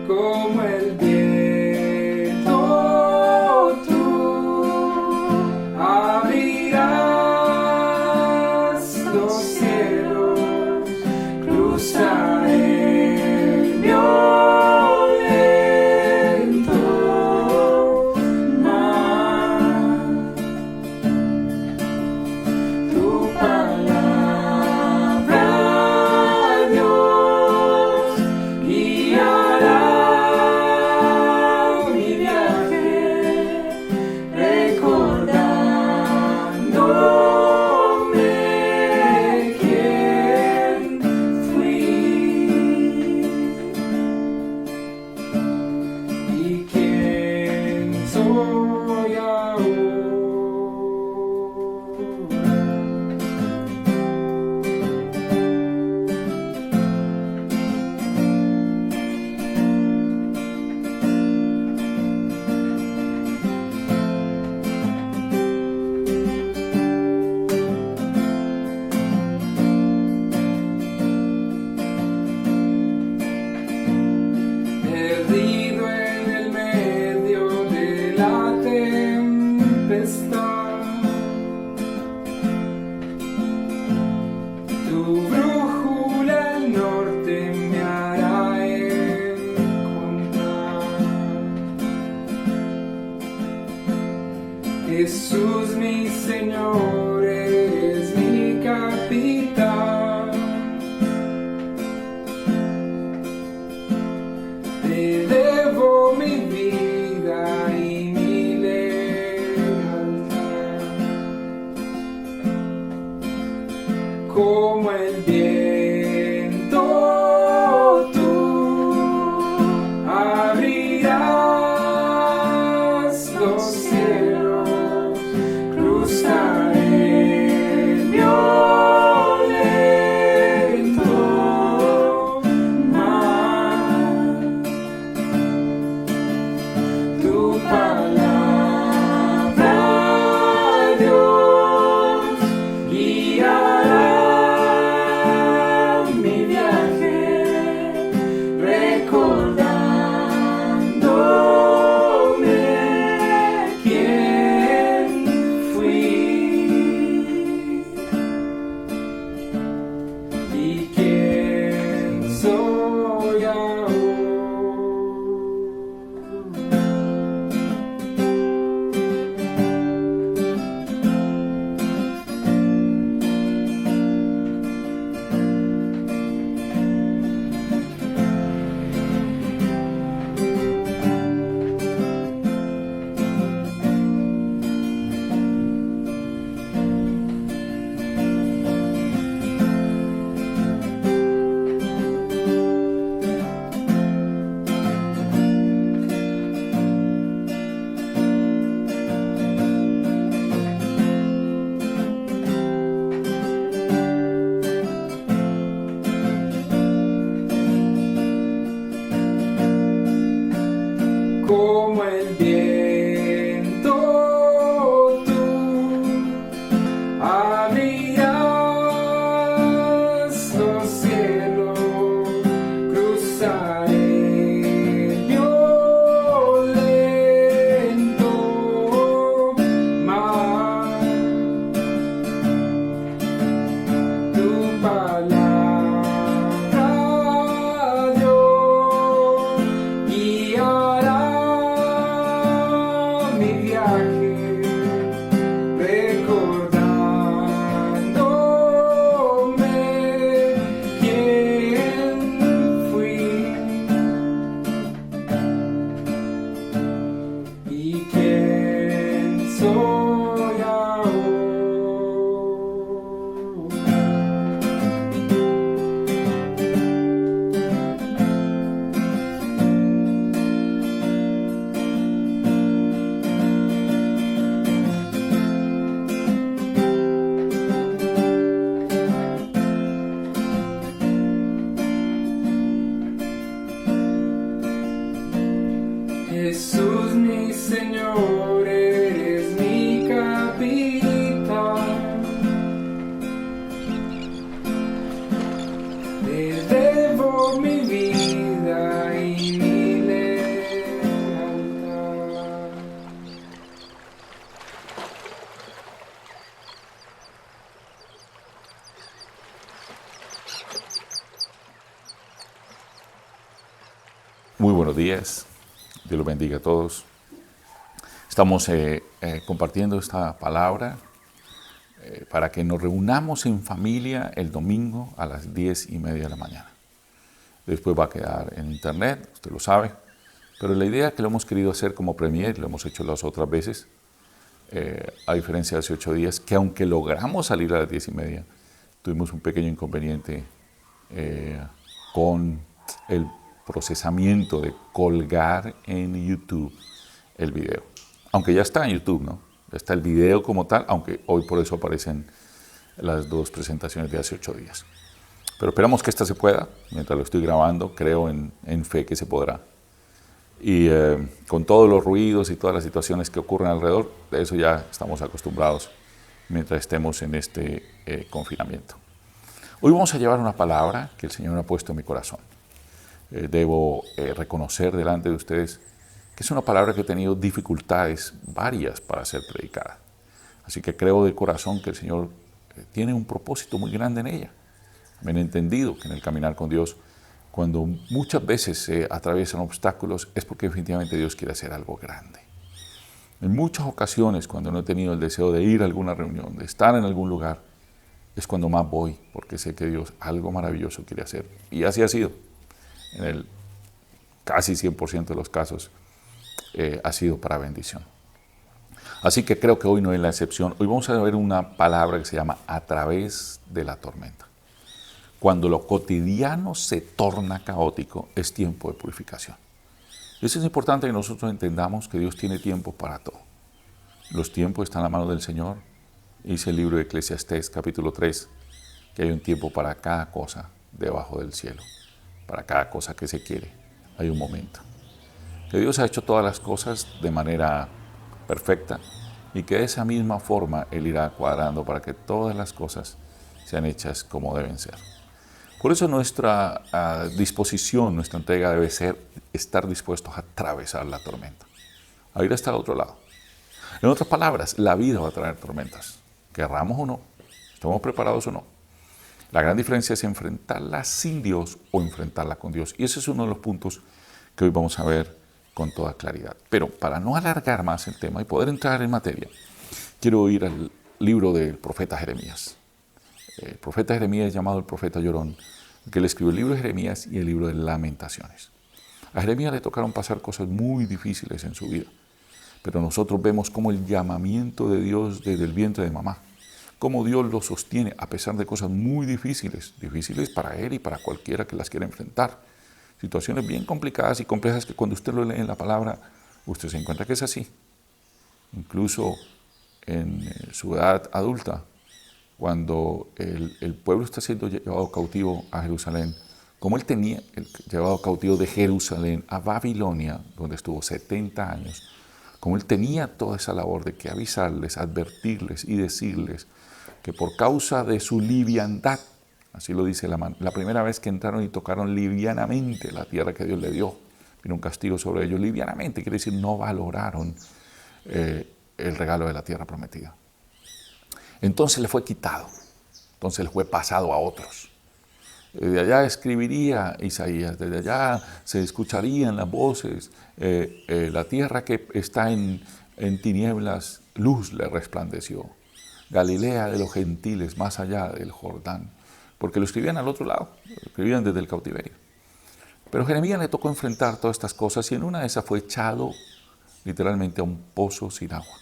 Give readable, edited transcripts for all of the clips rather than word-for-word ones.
como el viento, tú abrirás los cielos, cruzaré el violento mar. Tu palabra, Dios, guiará mi viaje, recordándome quién fui y quién soy ahora. Perdido en el medio de la tempestad, tu brújula al norte me hará encontrar. Jesús, mi Señor, eres mi capitán. Te debo mi vida y mi lealtad. Como el viento, tú abrirás los cielos, cruzaré el violento mar. Tu palabra, Dios, guiará mi viaje, recordándome quién fui y quién soy ahora. Como el viento, tú abrirás los cielos, cruzaré el violento mar. Tu palabra, Dios, guiará mi viaje, recordándome quién fui y quién soy ahora. Jesús, mi Señor, eres mi capitán. Te debo mi vida y mi Muy buenos días, Dios los bendiga a todos. Estamos compartiendo esta palabra para que nos reunamos en familia el domingo a las 10:30 de la mañana. Después va a quedar en internet, usted lo sabe, pero la idea que lo hemos querido hacer como premier, lo hemos hecho las otras veces, a diferencia de hace 8 días, que aunque logramos salir a las 10:30, tuvimos un pequeño inconveniente con el procesamiento de colgar en YouTube el video. Aunque ya está en YouTube, ¿no? Ya está el video como tal, aunque hoy por eso aparecen las dos presentaciones de hace 8 días. Pero esperamos que esta se pueda. Mientras lo estoy grabando, creo en fe que se podrá. Y con todos los ruidos y todas las situaciones que ocurren alrededor, de eso ya estamos acostumbrados mientras estemos en este confinamiento. Hoy vamos a llevar una palabra que el Señor ha puesto en mi corazón. Debo reconocer delante de ustedes que es una palabra que he tenido dificultades varias para ser predicada. Así que creo de corazón que el Señor tiene un propósito muy grande en ella. Me han entendido que en el caminar con Dios, cuando muchas veces se atraviesan obstáculos, es porque definitivamente Dios quiere hacer algo grande. En muchas ocasiones, cuando no he tenido el deseo de ir a alguna reunión, de estar en algún lugar, es cuando más voy, porque sé que Dios algo maravilloso quiere hacer. Y así ha sido. En el casi 100% de los casos ha sido para bendición. Así que creo que hoy no es la excepción. Hoy vamos a ver una palabra que se llama a través de la tormenta. Cuando lo cotidiano se torna caótico, es tiempo de purificación. Eso es importante que nosotros entendamos que Dios tiene tiempo para todo. Los tiempos están en la mano del Señor. Dice el libro de Eclesiastés, capítulo 3, que hay un tiempo para cada cosa debajo del cielo. Para cada cosa que se quiere, hay un momento. Que Dios ha hecho todas las cosas de manera perfecta y que de esa misma forma Él irá cuadrando para que todas las cosas sean hechas como deben ser. Por eso nuestra disposición, nuestra entrega debe ser estar dispuestos a atravesar la tormenta, a ir hasta el otro lado. En otras palabras, la vida va a traer tormentas, querramos o no, estamos preparados o no. La gran diferencia es enfrentarla sin Dios o enfrentarla con Dios. Y ese es uno de los puntos que hoy vamos a ver con toda claridad. Pero para no alargar más el tema y poder entrar en materia, quiero ir al libro del profeta Jeremías. El profeta Jeremías es llamado el profeta llorón, que le escribió el libro de Jeremías y el libro de Lamentaciones. A Jeremías le tocaron pasar cosas muy difíciles en su vida, pero nosotros vemos cómo el llamamiento de Dios desde el vientre de mamá, cómo Dios lo sostiene a pesar de cosas muy difíciles para él y para cualquiera que las quiera enfrentar. Situaciones bien complicadas y complejas que cuando usted lo lee en la palabra, usted se encuentra que es así. Incluso en su edad adulta, cuando el pueblo está siendo llevado cautivo a Jerusalén, como él tenía llevado cautivo de Jerusalén a Babilonia, donde estuvo 70 años, como él tenía toda esa labor de que avisarles, advertirles y decirles que por causa de su liviandad, así lo dice la primera vez que entraron y tocaron livianamente la tierra que Dios le dio, vino un castigo sobre ellos livianamente, quiere decir no valoraron el regalo de la tierra prometida. Entonces le fue quitado, entonces le fue pasado a otros. Desde allá escribiría Isaías, desde allá se escucharían las voces, la tierra que está en tinieblas, luz le resplandeció. Galilea de los gentiles, más allá del Jordán, porque lo escribían al otro lado, lo escribían desde el cautiverio. Pero a Jeremías le tocó enfrentar todas estas cosas y en una de esas fue echado literalmente a un pozo sin agua.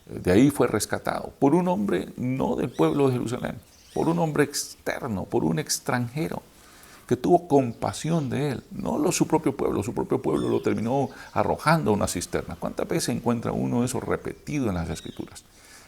De ahí fue rescatado por un hombre no del pueblo de Jerusalén, por un hombre externo, por un extranjero que tuvo compasión de él, no su propio pueblo lo terminó arrojando a una cisterna. ¿Cuántas veces encuentra uno eso repetido en las Escrituras?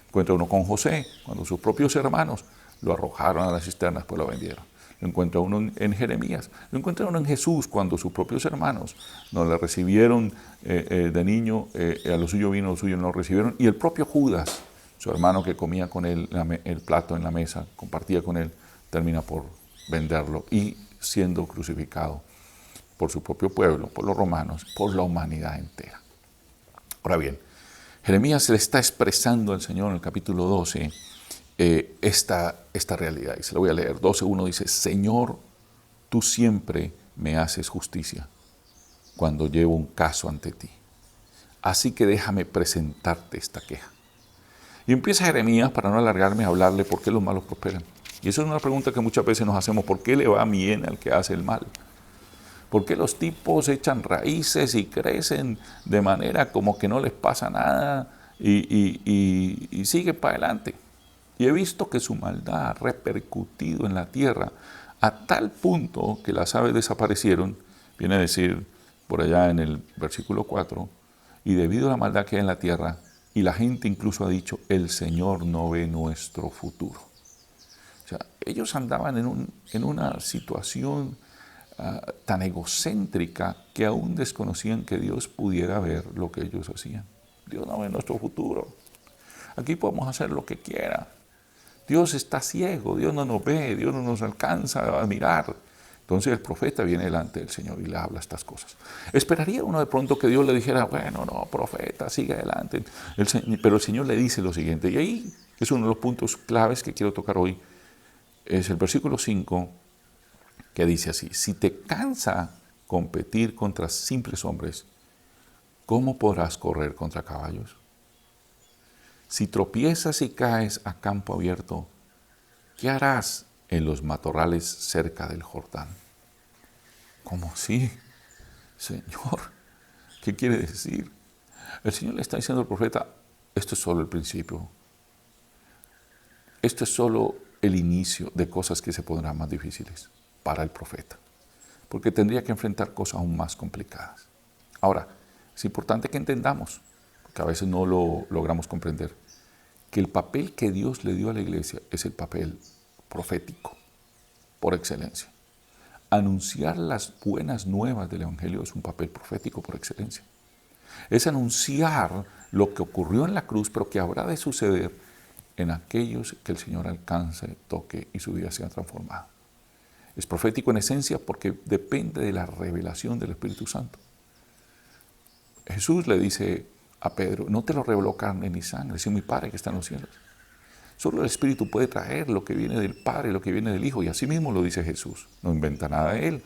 Encuentra uno con José, cuando sus propios hermanos lo arrojaron a las cisternas, pues lo vendieron. Lo encuentra uno en Jeremías, lo encuentra uno en Jesús, cuando sus propios hermanos no le recibieron de niño, a lo suyo vino, a lo suyo no lo recibieron, y el propio Judas, su hermano que comía con él el plato en la mesa, compartía con él, termina por venderlo y siendo crucificado por su propio pueblo, por los romanos, por la humanidad entera. Ahora bien, Jeremías le está expresando al Señor en el capítulo 12 esta realidad. Y se lo voy a leer. 12:1 dice: Señor, tú siempre me haces justicia cuando llevo un caso ante ti. Así que déjame presentarte esta queja. Y empieza Jeremías, para no alargarme, a hablarle por qué los malos prosperan. Y eso es una pregunta que muchas veces nos hacemos: ¿por qué le va bien al que hace el mal? ¿Por qué los tipos echan raíces y crecen de manera como que no les pasa nada y siguen para adelante? Y he visto que su maldad ha repercutido en la tierra a tal punto que las aves desaparecieron, viene a decir por allá en el versículo 4, y debido a la maldad que hay en la tierra, y la gente incluso ha dicho: el Señor no ve nuestro futuro. O sea, ellos andaban en una situación tan egocéntrica que aún desconocían que Dios pudiera ver lo que ellos hacían. Dios no ve nuestro futuro. Aquí podemos hacer lo que quiera. Dios está ciego, Dios no nos ve, Dios no nos alcanza a mirar. Entonces el profeta viene delante del Señor y le habla estas cosas. Esperaría uno de pronto que Dios le dijera: bueno, no, profeta, sigue adelante. Pero el Señor le dice lo siguiente, y ahí es uno de los puntos claves que quiero tocar hoy. Es el versículo 5, que dice así: si te cansa competir contra simples hombres, ¿cómo podrás correr contra caballos? Si tropiezas y caes a campo abierto, ¿qué harás en los matorrales cerca del Jordán? ¿Cómo así, Señor? ¿Qué quiere decir? El Señor le está diciendo al profeta: esto es solo el principio. Esto es solo el inicio de cosas que se pondrán más difíciles para el profeta, porque tendría que enfrentar cosas aún más complicadas. Ahora, es importante que entendamos, porque a veces no lo logramos comprender, que el papel que Dios le dio a la iglesia es el papel profético, por excelencia. Anunciar las buenas nuevas del Evangelio es un papel profético por excelencia. Es anunciar lo que ocurrió en la cruz, pero que habrá de suceder en aquellos que el Señor alcance, toque y su vida sea transformada. Es profético en esencia porque depende de la revelación del Espíritu Santo. Jesús le dice a Pedro: no te lo reveló carne ni sangre, sino mi Padre que está en los cielos. Solo el Espíritu puede traer lo que viene del Padre, lo que viene del Hijo, y así mismo lo dice Jesús. No inventa nada de Él,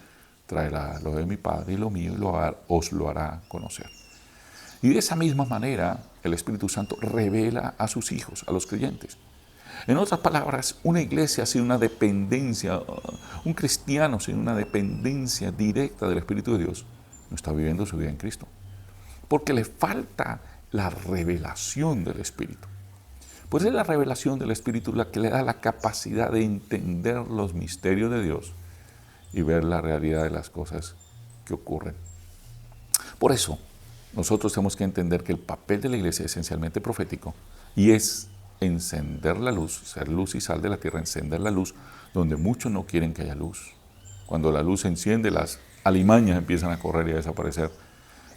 traerá lo de mi Padre y lo mío y os lo hará conocer. Y de esa misma manera el Espíritu Santo revela a sus hijos, a los creyentes. En otras palabras, una iglesia sin una dependencia, un cristiano sin una dependencia directa del Espíritu de Dios, no está viviendo su vida en Cristo, porque le falta la revelación del Espíritu. Pues es la revelación del Espíritu la que le da la capacidad de entender los misterios de Dios y ver la realidad de las cosas que ocurren. Por eso, nosotros tenemos que entender que el papel de la iglesia es esencialmente profético y es encender la luz, ser luz y sal de la tierra, encender la luz donde muchos no quieren que haya luz. Cuando la luz se enciende, las alimañas empiezan a correr y a desaparecer.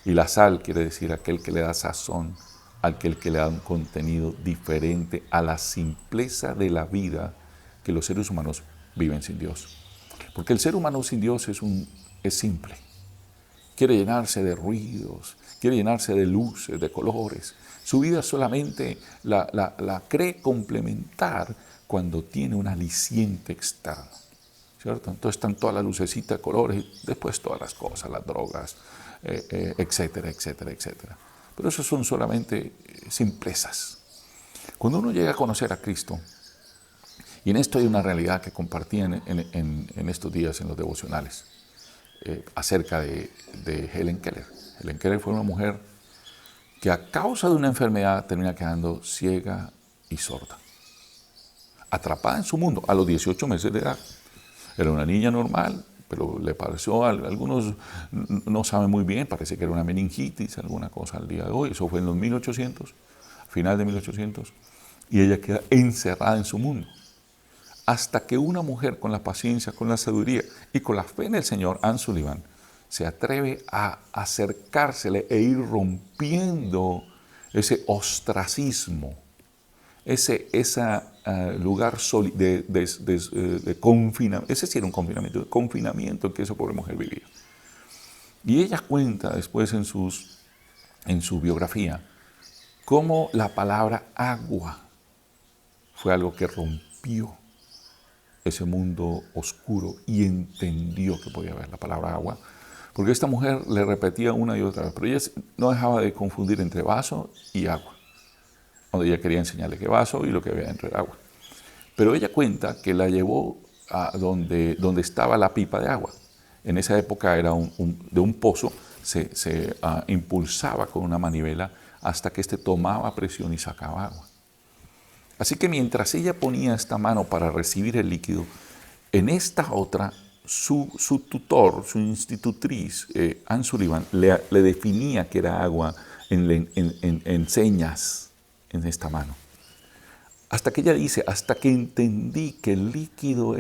Y la sal quiere decir aquel que le da sazón, aquel que le da un contenido diferente a la simpleza de la vida que los seres humanos viven sin Dios. Porque el ser humano sin Dios es simple. Quiere llenarse de ruidos, quiere llenarse de luces, de colores. Su vida solamente la cree complementar cuando tiene un aliciente externo, ¿cierto? Entonces están todas las lucecitas de colores y después todas las cosas, las drogas, etcétera, etcétera, etcétera. Pero eso son solamente simplezas. Cuando uno llega a conocer a Cristo, y en esto hay una realidad que compartí en estos días en los devocionales, acerca de Helen Keller. Helen Keller fue una mujer que a causa de una enfermedad termina quedando ciega y sorda, atrapada en su mundo a los 18 meses de edad. Era una niña normal, pero le pareció, algunos no saben muy bien, parece que era una meningitis, alguna cosa al día de hoy. Eso fue en los 1800, final de 1800, y ella queda encerrada en su mundo. Hasta que una mujer con la paciencia, con la sabiduría y con la fe en el Señor, Anne Sullivan, se atreve a acercársele e ir rompiendo ese ostracismo, ese lugar de confinamiento, ese sí era un confinamiento, de confinamiento en que esa pobre mujer vivía. Y ella cuenta después en su biografía cómo la palabra agua fue algo que rompió ese mundo oscuro y entendió que podía haber. La palabra agua Porque esta mujer le repetía una y otra vez, pero ella no dejaba de confundir entre vaso y agua, donde ella quería enseñarle qué vaso y lo que había dentro del agua. Pero ella cuenta que la llevó a donde estaba la pipa de agua. En esa época era de un pozo, se impulsaba con una manivela hasta que éste tomaba presión y sacaba agua. Así que mientras ella ponía esta mano para recibir el líquido, en esta otra, su tutor, su institutriz, Anne Sullivan, le definía que era agua en señas en esta mano. Hasta que ella dice, hasta que entendí que el líquido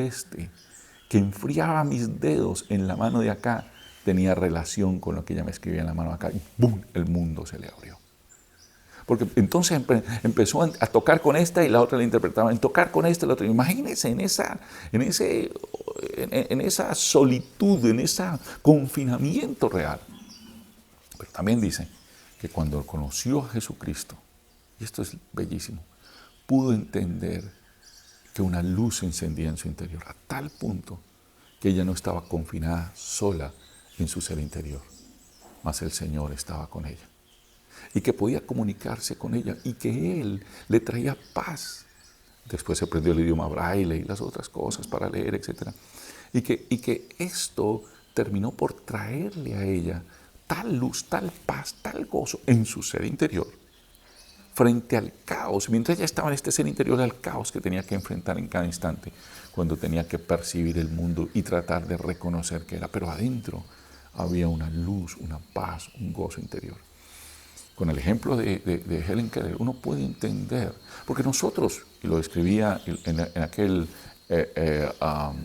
que enfriaba mis dedos en la mano de acá, tenía relación con lo que ella me escribía en la mano de acá, y ¡bum!, el mundo se le abrió. Porque entonces empezó a tocar con esta y la otra le interpretaba, en tocar con esta y la otra. Imagínense en esa solitud, en ese confinamiento real. Pero también dice que cuando conoció a Jesucristo, y esto es bellísimo, pudo entender que una luz se encendía en su interior, a tal punto que ella no estaba confinada sola en su ser interior, mas el Señor estaba con ella. Y que podía comunicarse con ella y que Él le traía paz. Después se aprendió el idioma braille y las otras cosas para leer, etc. Y que esto terminó por traerle a ella tal luz, tal paz, tal gozo en su ser interior, frente al caos. Mientras ella estaba en este ser interior, al caos que tenía que enfrentar en cada instante, cuando tenía que percibir el mundo y tratar de reconocer que era. Pero adentro había una luz, una paz, un gozo interior. Con el ejemplo de Helen Keller, uno puede entender, porque nosotros, y lo escribía en aquel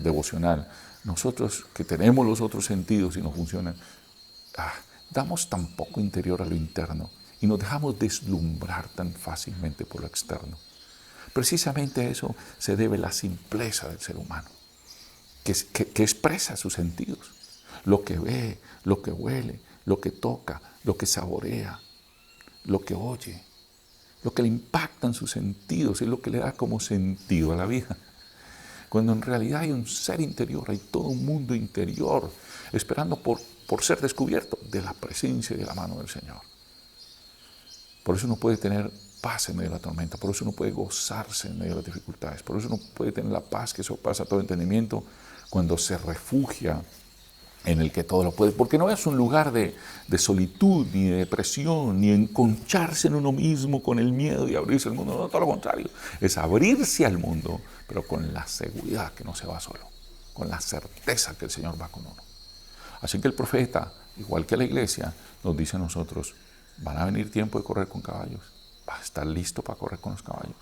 devocional, nosotros que tenemos los otros sentidos y no funcionan, damos tan poco interior a lo interno y nos dejamos deslumbrar tan fácilmente por lo externo. Precisamente a eso se debe la simpleza del ser humano, que expresa sus sentidos, lo que ve, lo que huele, lo que toca, lo que saborea, lo que oye, lo que le impactan sus sentidos, es lo que le da como sentido a la vida. Cuando en realidad hay un ser interior, hay todo un mundo interior esperando por ser descubierto de la presencia y de la mano del Señor. Por eso uno puede tener paz en medio de la tormenta, por eso uno puede gozarse en medio de las dificultades, por eso uno puede tener la paz que sobrepasa todo entendimiento cuando se refugia en el que todo lo puede, porque no es un lugar de solitud, ni de depresión, ni enconcharse en uno mismo con el miedo y abrirse al mundo, no, todo lo contrario, es abrirse al mundo, pero con la seguridad que no se va solo, con la certeza que el Señor va con uno. Así que el profeta, igual que la iglesia, nos dice a nosotros, van a venir tiempo de correr con caballos, vas a estar listo para correr con los caballos,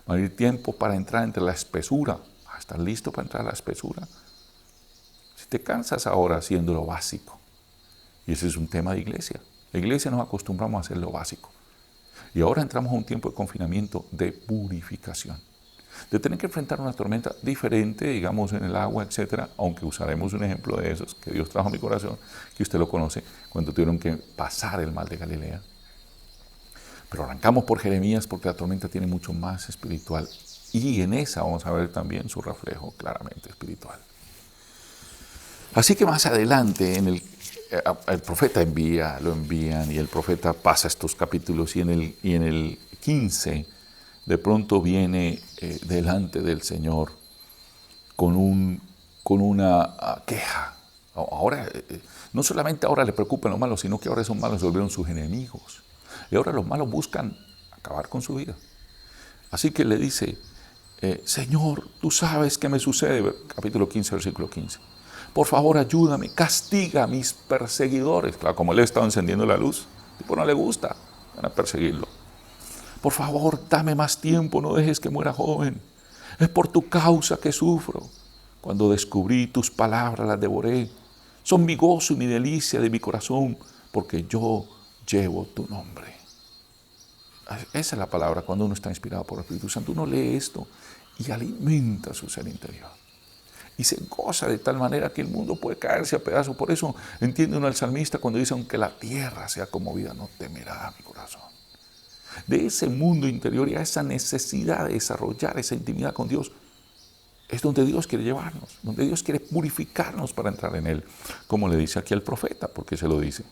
va a venir tiempo para entrar entre la espesura, vas a estar listo para entrar a la espesura. Te cansas ahora haciendo lo básico. Y ese es un tema de iglesia. La iglesia nos acostumbramos a hacer lo básico. Y ahora entramos a un tiempo de confinamiento, de purificación. De tener que enfrentar una tormenta diferente, digamos, en el agua, etcétera, aunque usaremos un ejemplo de esos que Dios trajo a mi corazón, que usted lo conoce, cuando tuvieron que pasar el mar de Galilea. Pero arrancamos por Jeremías porque la tormenta tiene mucho más espiritual. Y en esa vamos a ver también su reflejo claramente espiritual. Así que más adelante el profeta lo envían y el profeta pasa estos capítulos y en el 15 de pronto viene delante del Señor con una queja. Ahora, no solamente ahora le preocupan los malos, sino que ahora esos malos se volvieron sus enemigos. Y ahora los malos buscan acabar con su vida. Así que le dice, Señor, tú sabes qué me sucede, capítulo 15, versículo 15. Por favor, ayúdame, castiga a mis perseguidores. Claro, como él estaba encendiendo la luz, tipo no le gusta, van a perseguirlo. Por favor, dame más tiempo, no dejes que muera joven. Es por tu causa que sufro. Cuando descubrí tus palabras, las devoré. Son mi gozo y mi delicia de mi corazón, porque yo llevo tu nombre. Esa es la palabra cuando uno está inspirado por el Espíritu Santo. Uno lee esto y alimenta su ser interior. Y se goza de tal manera que el mundo puede caerse a pedazos. Por eso entiende uno al salmista cuando dice, aunque la tierra sea conmovida, no temerá mi corazón. De ese mundo interior y a esa necesidad de desarrollar esa intimidad con Dios, es donde Dios quiere llevarnos, donde Dios quiere purificarnos para entrar en Él, como le dice aquí al profeta, porque se lo dice.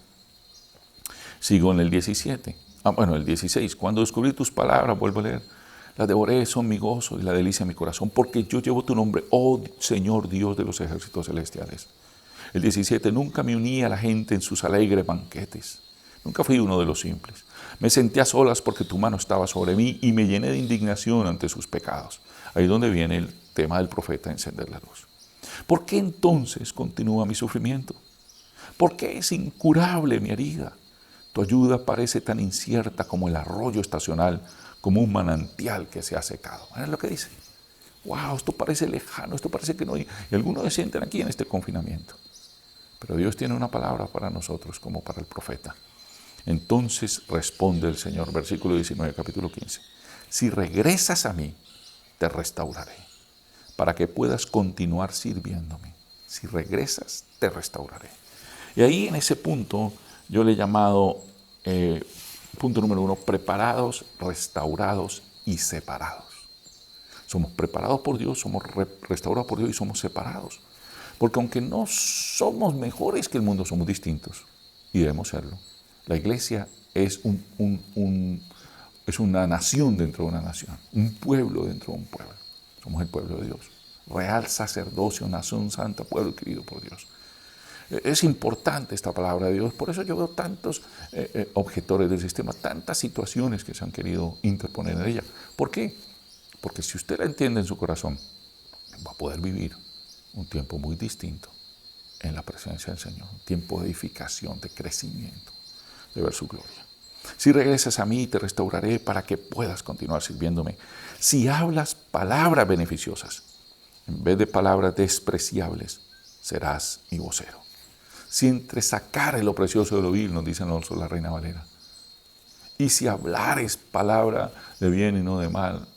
Sigo en el 17. El 16. Cuando descubrí tus palabras, vuelvo a leer, las devoré, son mi gozo y la delicia de mi corazón, porque yo llevo tu nombre, oh Señor Dios de los ejércitos celestiales. El 17. Nunca me uní a la gente en sus alegres banquetes. Nunca fui uno de los simples. Me senté a solas porque tu mano estaba sobre mí y me llené de indignación ante sus pecados. Ahí es donde viene el tema del profeta, encender la luz. ¿Por qué entonces continúa mi sufrimiento? ¿Por qué es incurable mi herida? Tu ayuda parece tan incierta como el arroyo estacional, como un manantial que se ha secado. ¿Ven lo que dice? Wow, esto parece lejano, esto parece que no hay. Y algunos se sienten aquí en este confinamiento. Pero Dios tiene una palabra para nosotros, como para el profeta. Entonces responde el Señor, versículo 19, capítulo 15. Si regresas a mí, te restauraré, para que puedas continuar sirviéndome. Si regresas, te restauraré. Y ahí en ese punto, yo le he llamado, punto número 1, preparados, restaurados y separados. Somos preparados por Dios, somos restaurados por Dios y somos separados. Porque aunque no somos mejores que el mundo, somos distintos y debemos serlo. La iglesia es es una nación dentro de una nación, un pueblo dentro de un pueblo. Somos el pueblo de Dios. Real sacerdocio, nación santa, pueblo querido por Dios. Es importante esta palabra de Dios, por eso yo veo tantos objetores del sistema, tantas situaciones que se han querido interponer en ella. ¿Por qué? Porque si usted la entiende en su corazón, va a poder vivir un tiempo muy distinto en la presencia del Señor, un tiempo de edificación, de crecimiento, de ver su gloria. Si regresas a mí, te restauraré para que puedas continuar sirviéndome. Si hablas palabras beneficiosas, en vez de palabras despreciables, serás mi vocero. Si entresacares lo precioso de lo vil, nos dice la Reina Valera. Y si hablares palabra de bien y no de mal,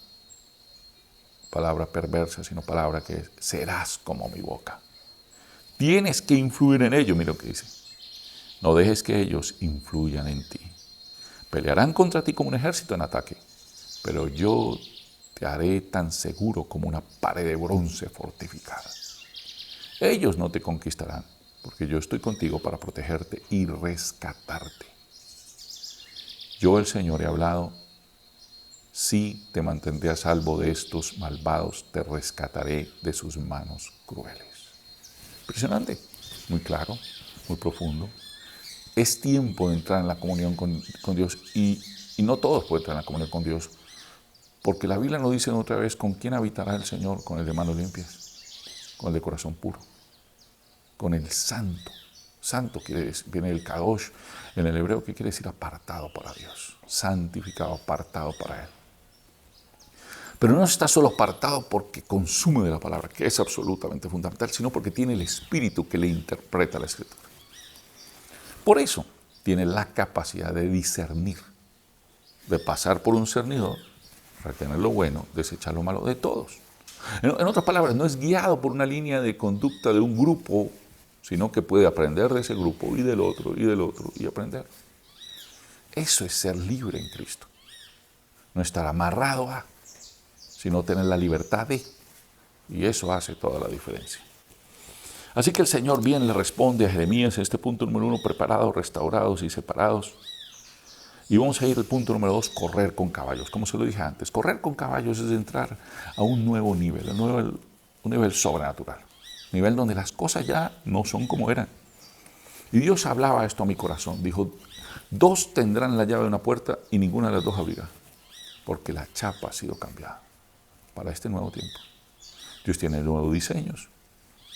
palabra perversa, sino palabra que es, serás como mi boca. Tienes que influir en ellos, mira lo que dice. No dejes que ellos influyan en ti. Pelearán contra ti como un ejército en ataque, pero yo te haré tan seguro como una pared de bronce fortificada. Ellos no te conquistarán, porque yo estoy contigo para protegerte y rescatarte. Yo, el Señor, he hablado. Sí, te mantendré a salvo de estos malvados, te rescataré de sus manos crueles. Impresionante, muy claro, muy profundo. Es tiempo de entrar en la comunión con Dios y no todos pueden entrar en la comunión con Dios, porque la Biblia nos dice otra vez con quién habitará el Señor, con el de manos limpias, con el de corazón puro, con el santo. Santo quiere decir, viene el kadosh en el hebreo, que quiere decir apartado para Dios, santificado, apartado para Él. Pero no está solo apartado porque consume de la palabra, que es absolutamente fundamental, sino porque tiene el espíritu que le interpreta la Escritura. Por eso tiene la capacidad de discernir, de pasar por un cernidor, retener lo bueno, desechar lo malo de todos. En otras palabras, no es guiado por una línea de conducta de un grupo, sino que puede aprender de ese grupo y del otro y aprender. Eso es ser libre en Cristo. No estar amarrado a, sino tener la libertad de. Y eso hace toda la diferencia. Así que el Señor bien le responde a Jeremías en este punto número 1, preparados, restaurados y separados. Y vamos a ir al punto número 2, correr con caballos. Como se lo dije antes, correr con caballos es entrar a un nuevo nivel, un nivel sobrenatural. Un nivel donde las cosas ya no son como eran. Y Dios hablaba esto a mi corazón. Dijo, 2 tendrán la llave de una puerta y ninguna de las 2 abrirá, porque la chapa ha sido cambiada para este nuevo tiempo. Dios tiene nuevos diseños,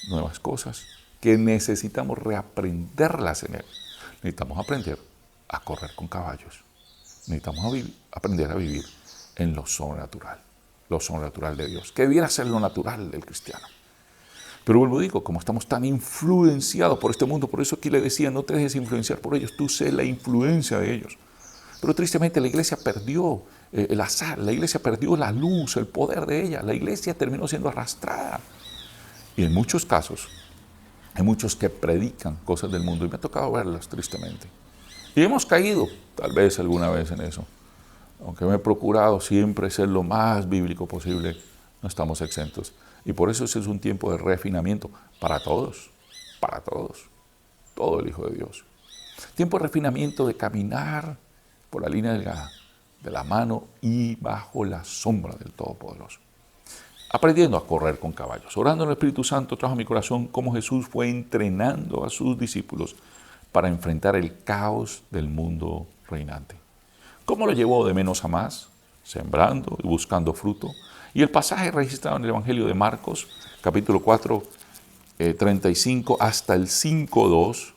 nuevas cosas que necesitamos reaprenderlas en Él. Necesitamos aprender a correr con caballos. Necesitamos aprender a vivir en lo sobrenatural de Dios, que debiera ser lo natural del cristiano. Pero vuelvo a digo, como estamos tan influenciados por este mundo, por eso aquí le decía, no te dejes influenciar por ellos, tú sé la influencia de ellos. Pero tristemente la iglesia perdió el azar, la iglesia perdió la luz, el poder de ella, la iglesia terminó siendo arrastrada. Y en muchos casos, hay muchos que predican cosas del mundo y me ha tocado verlas tristemente. Y hemos caído tal vez alguna vez en eso. Aunque me he procurado siempre ser lo más bíblico posible, no estamos exentos. Y por eso ese es un tiempo de refinamiento para todos, todo el Hijo de Dios. Tiempo de refinamiento de caminar por la línea delgada, de la mano y bajo la sombra del Todopoderoso. Aprendiendo a correr con caballos, orando en el Espíritu Santo, trajo a mi corazón cómo Jesús fue entrenando a sus discípulos para enfrentar el caos del mundo reinante. ¿Cómo lo llevó de menos a más? Sembrando y buscando fruto. Y el pasaje registrado en el Evangelio de Marcos, capítulo 4, 35 hasta el 5.2,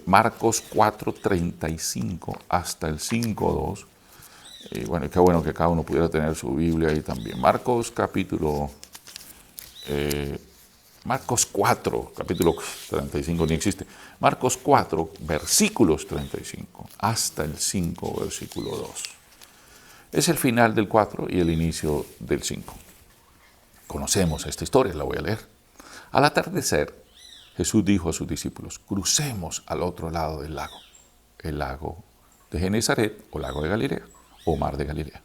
Marcos 4, 35 hasta el 5.2. Y bueno, qué bueno que cada uno pudiera tener su Biblia ahí también. Marcos 4, capítulo 35 ni existe. Marcos 4, versículos 35 hasta el 5, versículo 2. Es el final del 4 y el inicio del 5. Conocemos esta historia, la voy a leer. Al atardecer, Jesús dijo a sus discípulos, crucemos al otro lado del lago, el lago de Genezaret o lago de Galilea o mar de Galilea.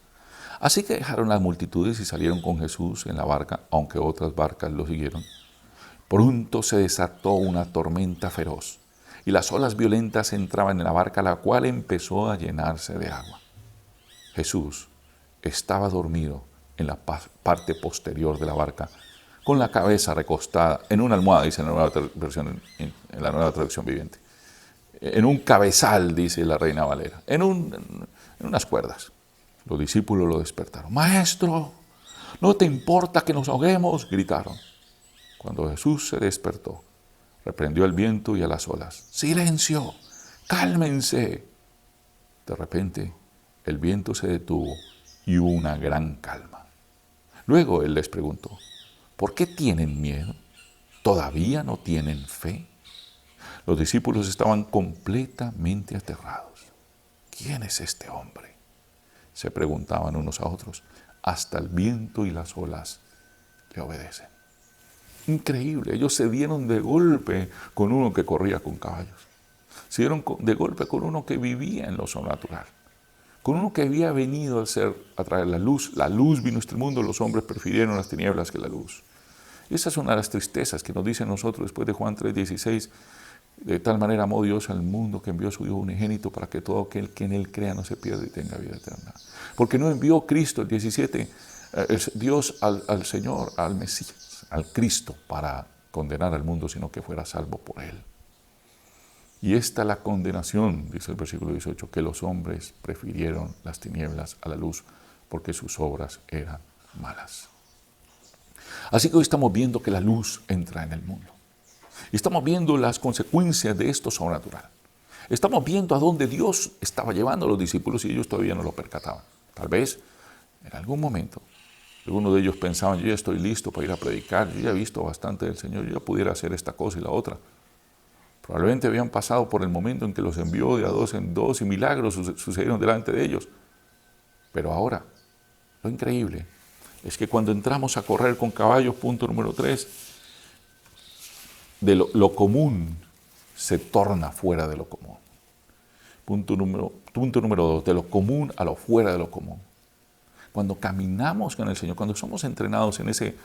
Así que dejaron las multitudes y salieron con Jesús en la barca, aunque otras barcas lo siguieron. Pronto se desató una tormenta feroz y las olas violentas entraban en la barca, la cual empezó a llenarse de agua. Jesús estaba dormido en la parte posterior de la barca, con la cabeza recostada en una almohada, dice en la nueva traducción viviente. En un cabezal, dice la Reina Valera, en unas cuerdas. Los discípulos lo despertaron. Maestro, ¿no te importa que nos ahoguemos?, gritaron. Cuando Jesús se despertó, reprendió al viento y a las olas. ¡Silencio! ¡Cálmense! De repente, el viento se detuvo y hubo una gran calma. Luego él les preguntó, ¿por qué tienen miedo? ¿Todavía no tienen fe? Los discípulos estaban completamente aterrados. ¿Quién es este hombre?, se preguntaban unos a otros. Hasta el viento y las olas le obedecen. Increíble, ellos se dieron de golpe con uno que corría con caballos. Se dieron de golpe con uno que vivía en lo sobrenatural. Con uno que había venido a traer la luz. La luz vino a este mundo, los hombres prefirieron las tinieblas que la luz. Esa es una de las tristezas que nos dice a nosotros después de Juan 3:16. De tal manera amó Dios al mundo que envió a su Hijo unigénito para que todo aquel que en Él crea no se pierda y tenga vida eterna. Porque no envió Cristo, el 17, Dios al Señor, al Mesías, al Cristo, para condenar al mundo, sino que fuera salvo por Él. Y esta es la condenación, dice el versículo 18, que los hombres prefirieron las tinieblas a la luz, porque sus obras eran malas. Así que hoy estamos viendo que la luz entra en el mundo. Y estamos viendo las consecuencias de esto sobrenatural. Estamos viendo a dónde Dios estaba llevando a los discípulos y ellos todavía no lo percataban. Tal vez en algún momento algunos de ellos pensaban, yo ya estoy listo para ir a predicar, yo ya he visto bastante del Señor, yo ya pudiera hacer esta cosa y la otra. Probablemente habían pasado por el momento en que los envió de a dos en dos y milagros sucedieron delante de ellos. Pero ahora, lo increíble es que cuando entramos a correr con caballos, punto número 3, de lo común se torna fuera de lo común. Punto número 2, de lo común a lo fuera de lo común. Cuando caminamos con el Señor, cuando somos entrenados en ese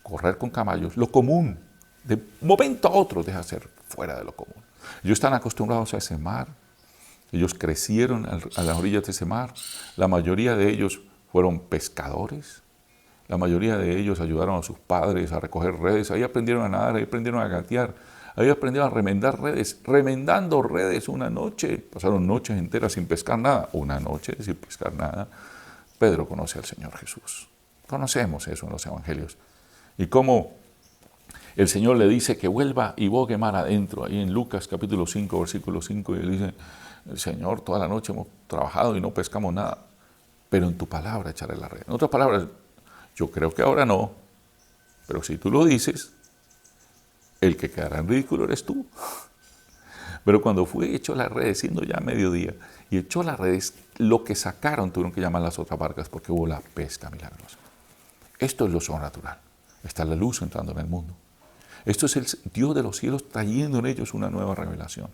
correr con caballos, lo común, de momento a otro, deja de ser fuera de lo común. Ellos están acostumbrados a ese mar, ellos crecieron a las orillas de ese mar, la mayoría de ellos fueron pescadores, la mayoría de ellos ayudaron a sus padres a recoger redes, ahí aprendieron a nadar, ahí aprendieron a gatear, ahí aprendieron a remendar redes, remendando redes una noche, pasaron noches enteras sin pescar nada, una noche sin pescar nada. Pedro conoce al Señor Jesús, conocemos eso en los evangelios, y cómo el Señor le dice que vuelva y bogue mar adentro, ahí en Lucas capítulo 5, versículo 5, y él dice, Señor, toda la noche hemos trabajado y no pescamos nada, pero en tu palabra echaré la red. En otras palabras, yo creo que ahora no, pero si tú lo dices, el que quedará en ridículo eres tú. Pero cuando fue echó las redes, siendo ya mediodía, y echó las redes, lo que sacaron tuvieron que llamar las otras barcas porque hubo la pesca milagrosa. Esto es lo sobrenatural. Está la luz entrando en el mundo. Esto es el Dios de los cielos trayendo en ellos una nueva revelación,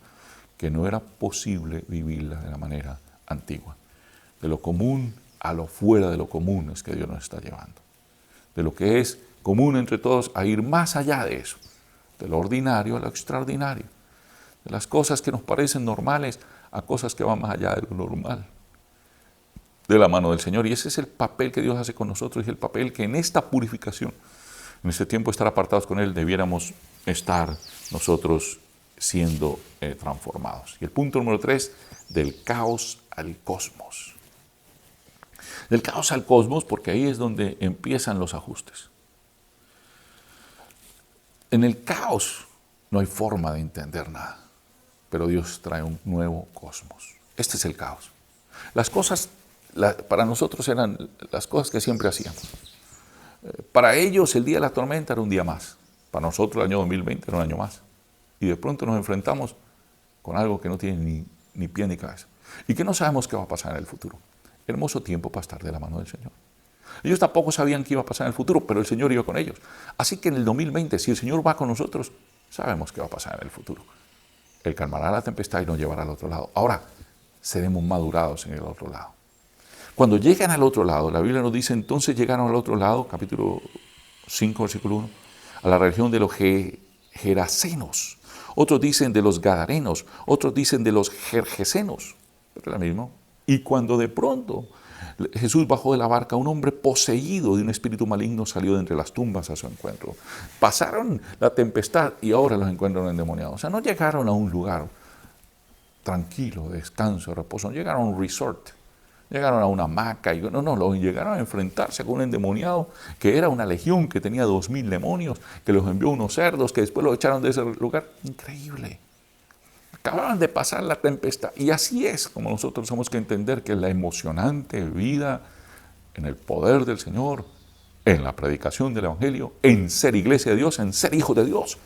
que no era posible vivirla de la manera antigua. De lo común a lo fuera de lo común es que Dios nos está llevando. De lo que es común entre todos a ir más allá de eso, de lo ordinario a lo extraordinario, de las cosas que nos parecen normales a cosas que van más allá de lo normal, de la mano del Señor. Y ese es el papel que Dios hace con nosotros y el papel que en esta purificación, en este tiempo de estar apartados con Él, debiéramos estar nosotros siendo transformados. Y el punto número 3, del caos al cosmos. Del caos al cosmos, porque ahí es donde empiezan los ajustes. En el caos no hay forma de entender nada, pero Dios trae un nuevo cosmos. Este es el caos. Las cosas, para nosotros eran las cosas que siempre hacíamos. Para ellos el día de la tormenta era un día más. Para nosotros el año 2020 era un año más. Y de pronto nos enfrentamos con algo que no tiene ni pie ni cabeza. Y que no sabemos qué va a pasar en el futuro. Hermoso tiempo para estar de la mano del Señor. Ellos tampoco sabían qué iba a pasar en el futuro, pero el Señor iba con ellos. Así que en el 2020, si el Señor va con nosotros, sabemos qué va a pasar en el futuro. Él calmará la tempestad y nos llevará al otro lado. Ahora, seremos madurados en el otro lado. Cuando llegan al otro lado, la Biblia nos dice, entonces llegaron al otro lado, capítulo 5, versículo 1, a la región de los Gerasenos. Otros dicen de los Gadarenos, otros dicen de los Gergesenos. Es lo mismo. Y cuando de pronto Jesús bajó de la barca, un hombre poseído de un espíritu maligno salió de entre las tumbas a su encuentro. Pasaron la tempestad y ahora los encuentran endemoniados. O sea, no llegaron a un lugar tranquilo, de descanso, de reposo, no llegaron a un resort, llegaron a una hamaca, los llegaron a enfrentarse con un endemoniado que era una legión que tenía 2000 demonios, que los envió unos cerdos, que después los echaron de ese lugar. Increíble. Acababan de pasar la tempestad. Y así es como nosotros tenemos que entender que la emocionante vida en el poder del Señor, en la predicación del Evangelio, en ser iglesia de Dios, en ser hijos de Dios.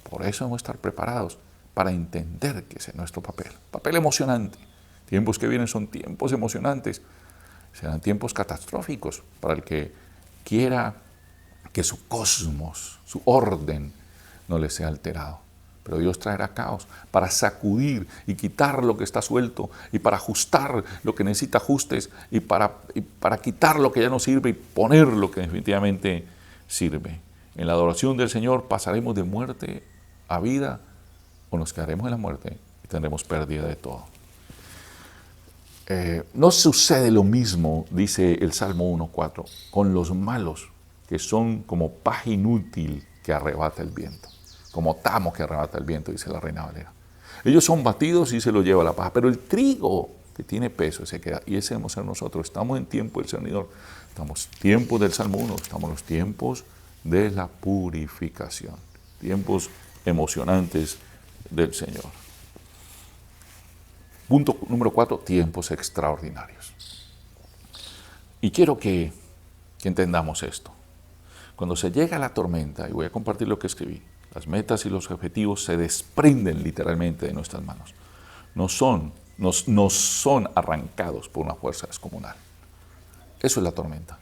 Por eso debemos estar preparados para entender que ese es nuestro papel. Papel emocionante. Tiempos que vienen son tiempos emocionantes. Serán tiempos catastróficos para el que quiera que su cosmos, su orden, no le sea alterado. Pero Dios traerá caos para sacudir y quitar lo que está suelto y para ajustar lo que necesita ajustes y para quitar lo que ya no sirve y poner lo que definitivamente sirve. En la adoración del Señor pasaremos de muerte a vida o nos quedaremos en la muerte y tendremos pérdida de todo. No sucede lo mismo, dice el Salmo 1:4, con los malos, que son como paja inútil que arrebata el viento. Como tamo que arrebata el viento, dice la Reina Valera. Ellos son batidos y se los lleva la paja, pero el trigo que tiene peso se queda. Y ese debemos ser nosotros. Estamos en tiempo del Señor. Estamos en tiempos del Salmo 1, estamos en los tiempos de la purificación. Tiempos emocionantes del Señor. Punto número 4, tiempos extraordinarios. Y quiero que entendamos esto. Cuando se llega a la tormenta, y voy a compartir lo que escribí, las metas y los objetivos se desprenden literalmente de nuestras manos. No son arrancados por una fuerza descomunal. Eso es la tormenta.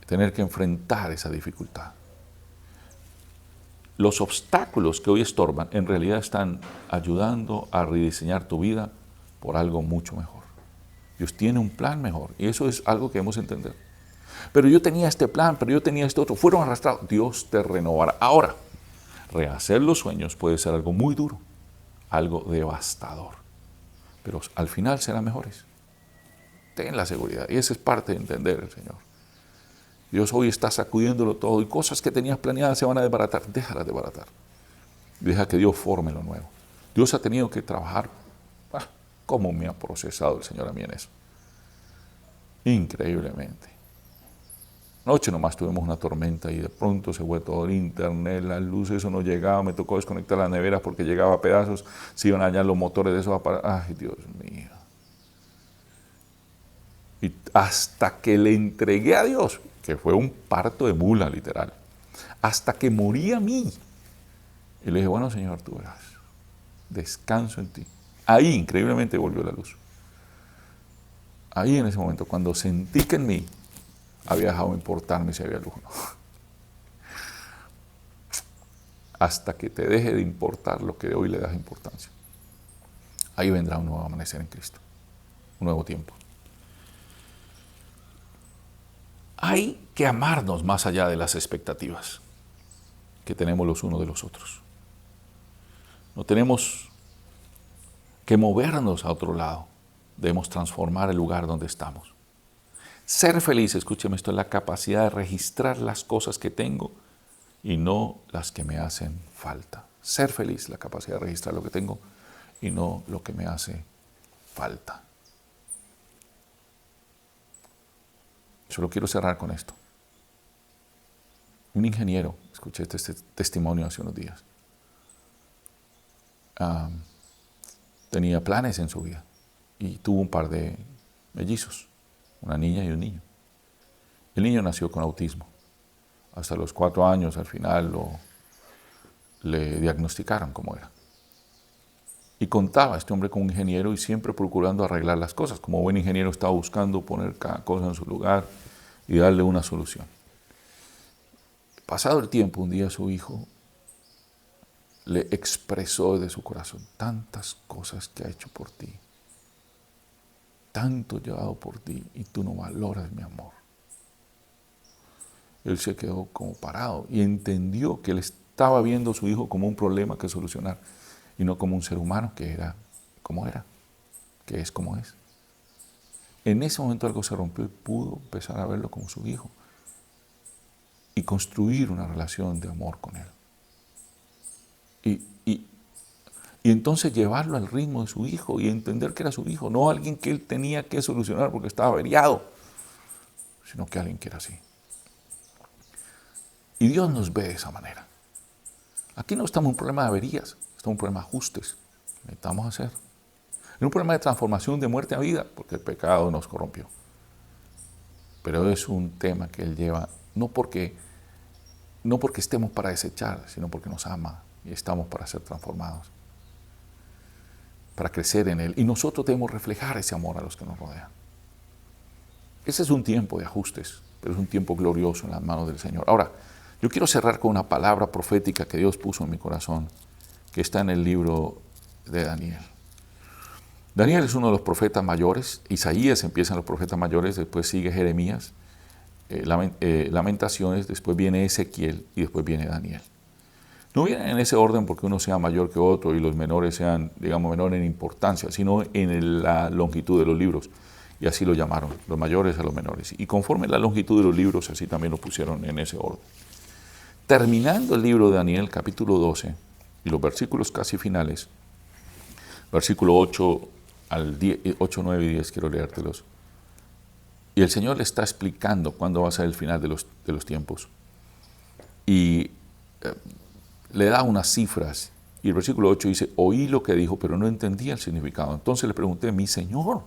Tener que enfrentar esa dificultad. Los obstáculos que hoy estorban en realidad están ayudando a rediseñar tu vida por algo mucho mejor. Dios tiene un plan mejor y eso es algo que debemos entender. Pero yo tenía este plan, pero yo tenía este otro. Fueron arrastrados. Dios te renovará. Ahora, rehacer los sueños puede ser algo muy duro, algo devastador, pero al final serán mejores. Ten la seguridad, y esa es parte de entender el Señor. Dios hoy está sacudiéndolo todo, y cosas que tenías planeadas se van a desbaratar. Déjalas desbaratar. Deja que Dios forme lo nuevo. Dios ha tenido que trabajar. ¿Cómo me ha procesado el Señor a mí en eso? Increíblemente. Anoche nomás tuvimos una tormenta y de pronto se fue todo el internet, las luces, eso no llegaba, me tocó desconectar las neveras porque llegaba a pedazos, se iban a dañar los motores de esos aparatos. ¡Ay, Dios mío! Y hasta que le entregué a Dios, que fue un parto de mula literal, hasta que morí a mí. Y le dije, bueno, Señor, tú verás, descanso en ti. Ahí increíblemente volvió la luz. Ahí en ese momento, cuando sentí que en mí había dejado de importarme si había luz o no. Hasta que te deje de importar lo que hoy le das importancia. Ahí vendrá un nuevo amanecer en Cristo. Un nuevo tiempo. Hay que amarnos más allá de las expectativas que tenemos los unos de los otros. No tenemos que movernos a otro lado. Debemos transformar el lugar donde estamos. Ser feliz, escúcheme esto, es la capacidad de registrar las cosas que tengo y no las que me hacen falta. Ser feliz, la capacidad de registrar lo que tengo y no lo que me hace falta. Solo quiero cerrar con esto. Un ingeniero, escuché este testimonio hace unos días, tenía planes en su vida y tuvo un par de mellizos, una niña y un niño. El niño nació con autismo. Hasta los 4 años, al final, le diagnosticaron cómo era. Y contaba este hombre como ingeniero y siempre procurando arreglar las cosas. Como buen ingeniero estaba buscando poner cada cosa en su lugar y darle una solución. Pasado el tiempo, un día su hijo le expresó de su corazón tantas cosas que ha hecho por ti, tanto llevado por ti y tú no valoras mi amor. Él se quedó como parado y entendió que él estaba viendo a su hijo como un problema que solucionar y no como un ser humano que era, que es como es. En ese momento algo se rompió y pudo empezar a verlo como su hijo y construir una relación de amor con él. Y entonces llevarlo al ritmo de su hijo y entender que era su hijo, no alguien que él tenía que solucionar porque estaba averiado, sino que alguien que era así. Y Dios nos ve de esa manera. Aquí no estamos en un problema de averías, estamos en un problema de ajustes que necesitamos hacer. En un problema de transformación de muerte a vida, porque el pecado nos corrompió. Pero es un tema que Él lleva, no porque estemos para desechar, sino porque nos ama y estamos para ser transformados, para crecer en Él. Y nosotros debemos reflejar ese amor a los que nos rodean. Ese es un tiempo de ajustes, pero es un tiempo glorioso en las manos del Señor. Ahora, yo quiero cerrar con una palabra profética que Dios puso en mi corazón, que está en el libro de Daniel. Daniel es uno de los profetas mayores. Isaías empieza en los profetas mayores, después sigue Jeremías, Lamentaciones, después viene Ezequiel y después viene Daniel. No vienen en ese orden porque uno sea mayor que otro y los menores sean, digamos, menores en importancia, sino en la longitud de los libros. Y así lo llamaron, los mayores a los menores. Y conforme la longitud de los libros, así también lo pusieron en ese orden. Terminando el libro de Daniel, capítulo 12, y los versículos casi finales, versículo 8, 9 y 10, quiero leértelos. Y el Señor le está explicando cuándo va a ser el final de los tiempos. Y le da unas cifras. Y el versículo 8 dice, oí lo que dijo, pero no entendía el significado. Entonces le pregunté, mi Señor,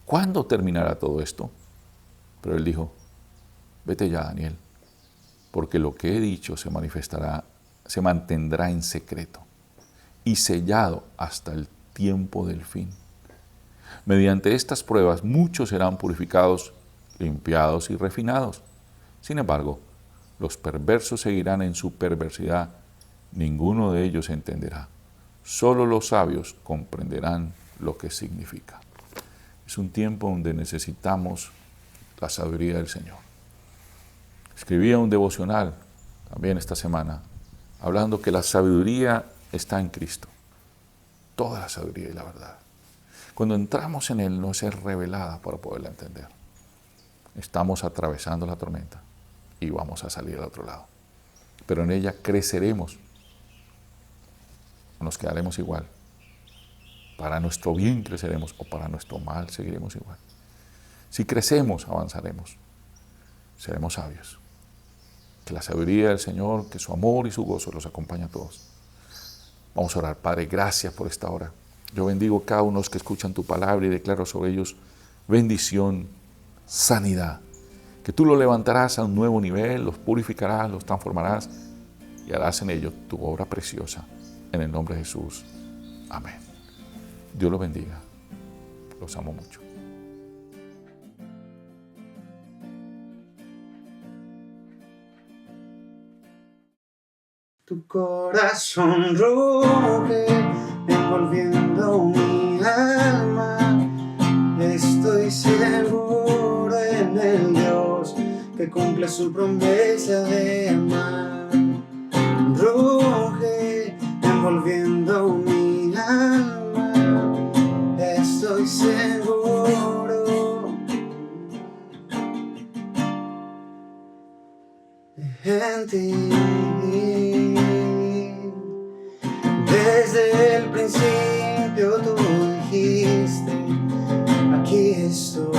¿cuándo terminará todo esto? Pero él dijo, vete ya, Daniel, porque lo que he dicho se mantendrá en secreto y sellado hasta el tiempo del fin. Mediante estas pruebas muchos serán purificados, limpiados y refinados. Sin embargo, los perversos seguirán en su perversidad, ninguno de ellos entenderá. Solo los sabios comprenderán lo que significa. Es un tiempo donde necesitamos la sabiduría del Señor. Escribía un devocional también esta semana, hablando que la sabiduría está en Cristo. Toda la sabiduría y la verdad. Cuando entramos en Él, no es revelada para poderla entender. Estamos atravesando la tormenta y vamos a salir al otro lado. Pero en ella creceremos o nos quedaremos igual. Para nuestro bien creceremos o para nuestro mal seguiremos igual. Si crecemos, avanzaremos. Seremos sabios. Que la sabiduría del Señor, que su amor y su gozo los acompañe a todos. Vamos a orar. Padre, gracias por esta hora. Yo bendigo a cada uno de los que escuchan tu palabra y declaro sobre ellos bendición, sanidad. Que tú los levantarás a un nuevo nivel, los purificarás, los transformarás y harás en ellos tu obra preciosa. En el nombre de Jesús. Amén. Dios los bendiga. Los amo mucho. Tu corazón ruge, envolviendo mi alma. Estoy seguro en el Dios que que cumple su promesa de amar. Ruge envolviendo mi alma, estoy seguro en ti. Desde el principio tú dijiste, aquí estoy.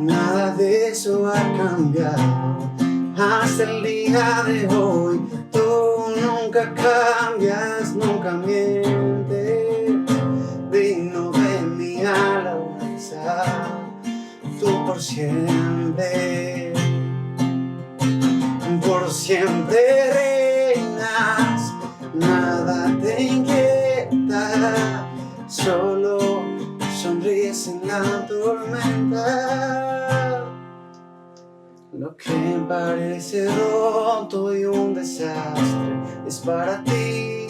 Nada de eso ha cambiado hasta el día de hoy. Tú nunca cambias, nunca mientes. Digno de mi alabanza, tú por siempre reinas. Nada te inquieta, solo sonríes en la tormenta. Lo que parece roto y un desastre es para ti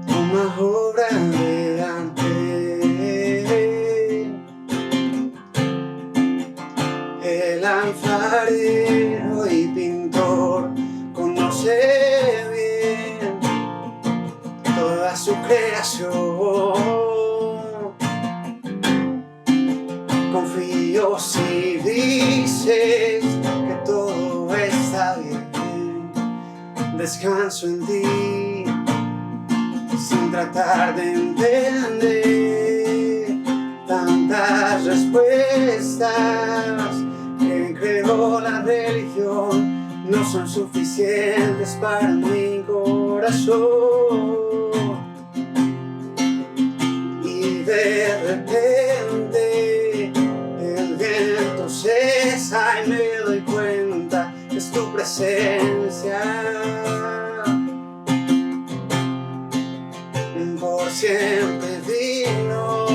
una obra de arte. El alfarero y pintor conoce bien toda su creación. Confío si dices que todo está bien. Descanso en ti sin tratar de entender tantas respuestas que creó la religión. No son suficientes para mi corazón. Y de repente el viento cesa y me doy cuenta que es tu presencia. Por siempre digno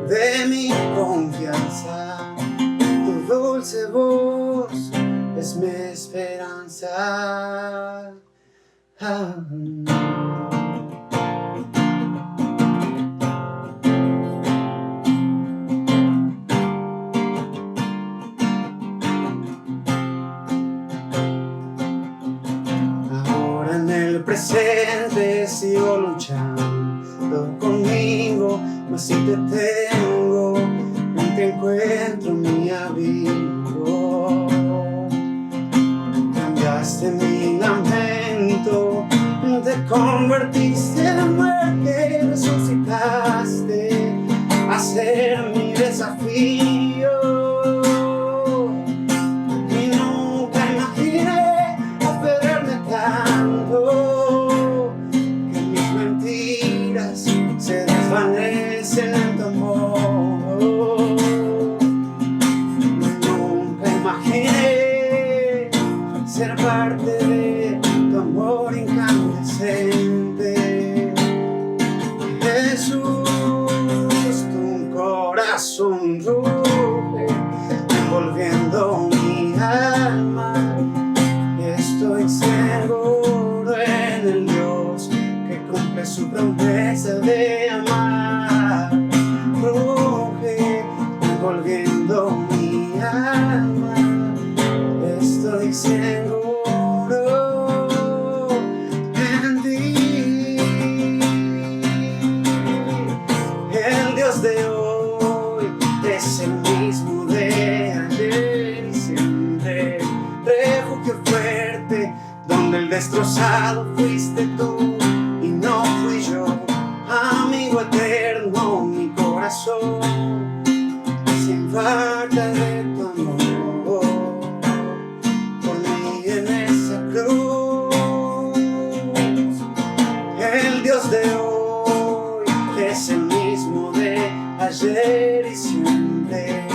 de mi confianza, tu dulce voz es mi esperanza. Ahora en el presente sigo luchando conmigo, mas si te tengo, te encuentro mi abrigo. Cambiaste mi lamento, te convertiste en muerte, resucitaste a ser mi desafío. Y nunca imaginé aferrarme tanto, que mis mentiras se desvanecen en tu amor. Nunca imaginé ser parte de tu amor incandescente. Jesús, tu corazón ruge envolviendo mi alma. Estoy seguro en el Dios que cumple su promesa de amar. Ruge envolviendo mi alma. Estoy seguro en ti. El Dios de hoy es el mismo de ayer y siempre. Refugio fuerte donde el destrozado fuiste tú y no fui yo. Amigo eterno, mi corazón sin falta de tu amor por mí en esa cruz. El Dios de hoy es el mismo de ayer y siempre.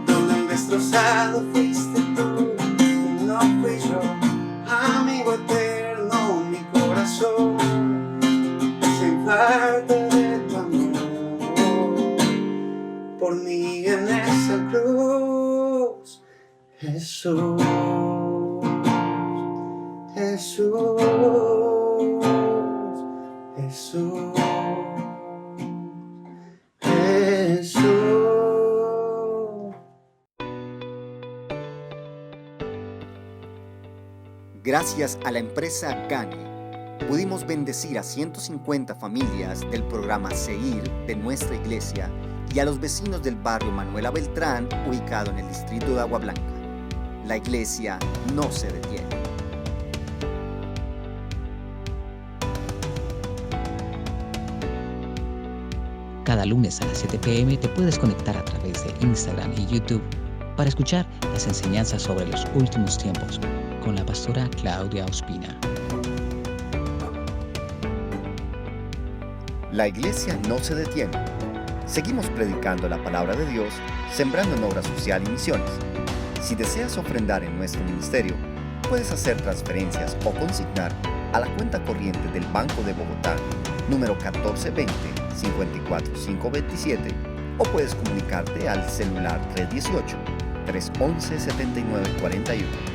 Donde el destrozado fuiste tú y no fui yo. Amigo eterno, mi corazón sin falta de tu amor por mí en esa cruz. Jesús, Jesús, Jesús, Jesús. Gracias a la empresa Gane, pudimos bendecir a 150 familias del programa Seir de nuestra iglesia y a los vecinos del barrio Manuela Beltrán, ubicado en el distrito de Agua Blanca. La iglesia no se detiene. Cada lunes a las 7 p.m. te puedes conectar a través de Instagram y YouTube para escuchar las enseñanzas sobre los últimos tiempos con la pastora Claudia Ospina. La iglesia no se detiene. Seguimos predicando la palabra de Dios, sembrando en obra social y misiones. Si deseas ofrendar en nuestro ministerio, puedes hacer transferencias o consignar a la cuenta corriente del Banco de Bogotá, número 1420-54527, o puedes comunicarte al celular 318-311-7941.